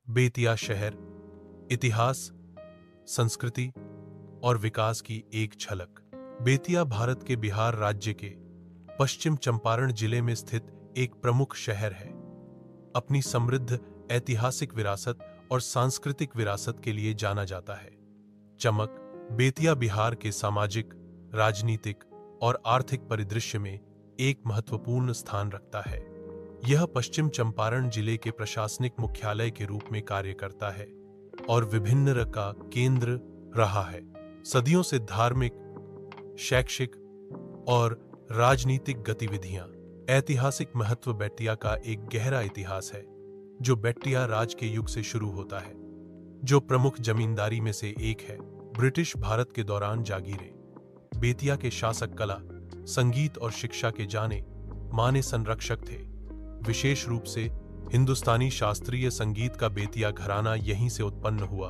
बेतिया शहर इतिहास, संस्कृति और विकास की एक झलक। बेतिया भारत के बिहार राज्य के पश्चिम चंपारण जिले में स्थित एक प्रमुख शहर है। अपनी समृद्ध ऐतिहासिक विरासत और सांस्कृतिक विरासत के लिए जाना जाता है। चमक: बेतिया बिहार के सामाजिक, राजनीतिक और आर्थिक परिदृश्य में एक महत्वपूर्ण स्थान रखता है। यह पश्चिम चंपारण जिले के प्रशासनिक मुख्यालय के रूप में कार्य करता है और विभिन्न का केंद्र रहा है। सदियों से धार्मिक, शैक्षिक और राजनीतिक गतिविधियां। ऐतिहासिक महत्व: बेतिया का एक गहरा इतिहास है जो बेतिया राज के युग से शुरू होता है, जो प्रमुख जमींदारी में से एक है। ब्रिटिश भारत के दौरान जागीरें। बेतिया के शासक कला, संगीत और शिक्षा के जाने माने संरक्षक थे। विशेष रूप से हिंदुस्तानी शास्त्रीय संगीत का बेतिया घराना यहीं से उत्पन्न हुआ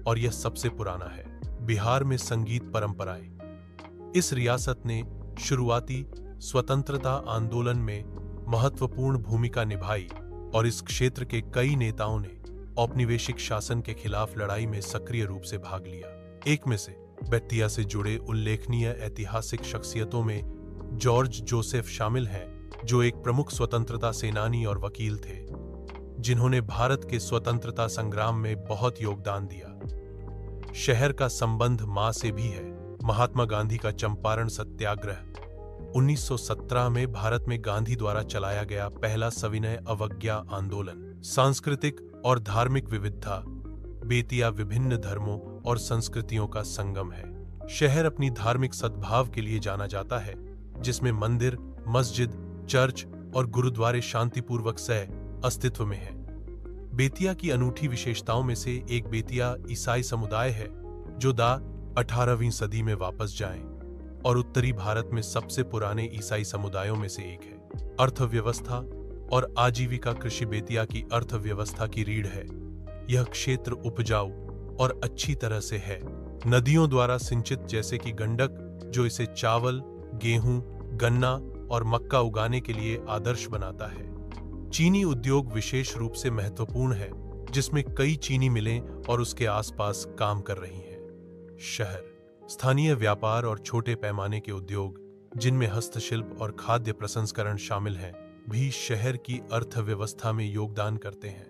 और यह सबसे पुराना है। बिहार में संगीत परंपराएं: इस रियासत ने शुरुआती स्वतंत्रता आंदोलन में महत्वपूर्ण भूमिका निभाई और इस क्षेत्र के कई नेताओं ने औपनिवेशिक शासन के खिलाफ लड़ाई में सक्रिय रूप से भाग लिया। एक में से बेतिया से जुड़े उल्लेखनीय ऐतिहासिक शख्सियतों में जॉर्ज जोसेफ शामिल हैं, जो एक प्रमुख स्वतंत्रता सेनानी और वकील थे, जिन्होंने भारत के स्वतंत्रता संग्राम में बहुत योगदान दिया। शहर का संबंध मां से भी है। महात्मा गांधी का चंपारण सत्याग्रह 1917 में भारत में गांधी द्वारा चलाया गया पहला सविनय अवज्ञा आंदोलन। सांस्कृतिक और धार्मिक विविधता: बेतिया विभिन्न धर्मों और संस्कृतियों का संगम है। शहर अपनी धार्मिक सद्भाव के लिए जाना जाता है, जिसमें मंदिर, मस्जिद, चर्च और गुरुद्वारे शांतिपूर्वक सह अस्तित्व में है। बेतिया की अनूठी विशेषताओं में से एक बेतिया ईसाई समुदाय है, जो 18वीं सदी में वापस जाएं और उत्तरी भारत में सबसे पुराने ईसाई समुदायों में से एक है। अर्थव्यवस्था और आजीविका: कृषि बेतिया की अर्थव्यवस्था की रीढ़ है। यह क्षेत्र उपजाऊ और अच्छी तरह से है। नदियों द्वारा सिंचित, जैसे कि गंडक, जो इसे चावल, गेहूं, गन्ना और मक्का उगाने के लिए आदर्श बनाता है। चीनी उद्योग विशेष रूप से महत्वपूर्ण है, जिसमें कई चीनी मिलें और उसके आसपास काम कर रही हैं। शहर: स्थानीय व्यापार और छोटे पैमाने के उद्योग, जिनमें हस्तशिल्प और खाद्य प्रसंस्करण शामिल हैं, भी शहर की अर्थव्यवस्था में योगदान करते हैं।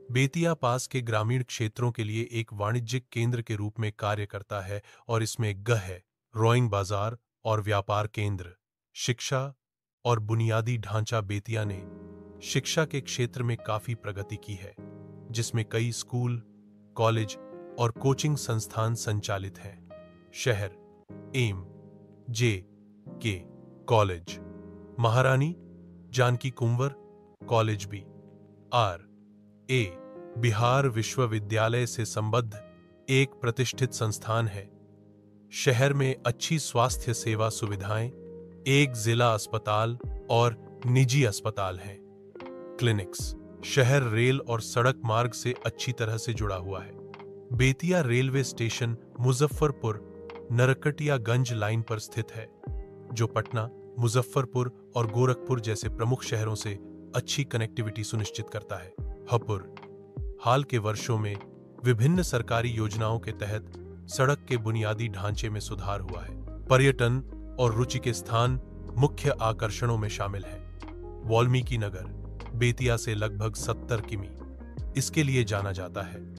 बेतिया पास के ग्रामीण क्षेत्रों के लिए एक वाणिज्यिक केंद्र के रूप में कार्य करता है और इसमें है रोइंग बाजार और व्यापार केंद्र। शिक्षा और बुनियादी ढांचा: बेतिया ने शिक्षा के क्षेत्र में काफी प्रगति की है, जिसमें कई स्कूल, कॉलेज और कोचिंग संस्थान संचालित हैं। शहर: M.J.K. कॉलेज, महारानी जानकी कुंवर कॉलेज, B.R.A. बिहार विश्वविद्यालय से संबद्ध एक प्रतिष्ठित संस्थान है। शहर में अच्छी स्वास्थ्य सेवा सुविधाएं, एक जिला अस्पताल और निजी अस्पताल हैं। क्लिनिक्स: शहर रेल और सड़क मार्ग से अच्छी तरह से जुड़ा हुआ है। Bettiah railway station Muzaffarpur Narkatiaganj line पर स्थित है, जो पटना, मुजफ्फरपुर और गोरखपुर जैसे प्रमुख शहरों से अच्छी कनेक्टिविटी सुनिश्चित करता है। हापुड़: हाल के वर्षों में विभिन्न सरकारी योजनाओं के तहत सड़क के बुनियादी ढांचे में सुधार हुआ है। पर्यटन और रुचि के स्थान मुख्य आकर्षणों में शामिल हैं। वाल्मीकि नगर बेतिया से लगभग 70 किमी इसके लिए जाना जाता है।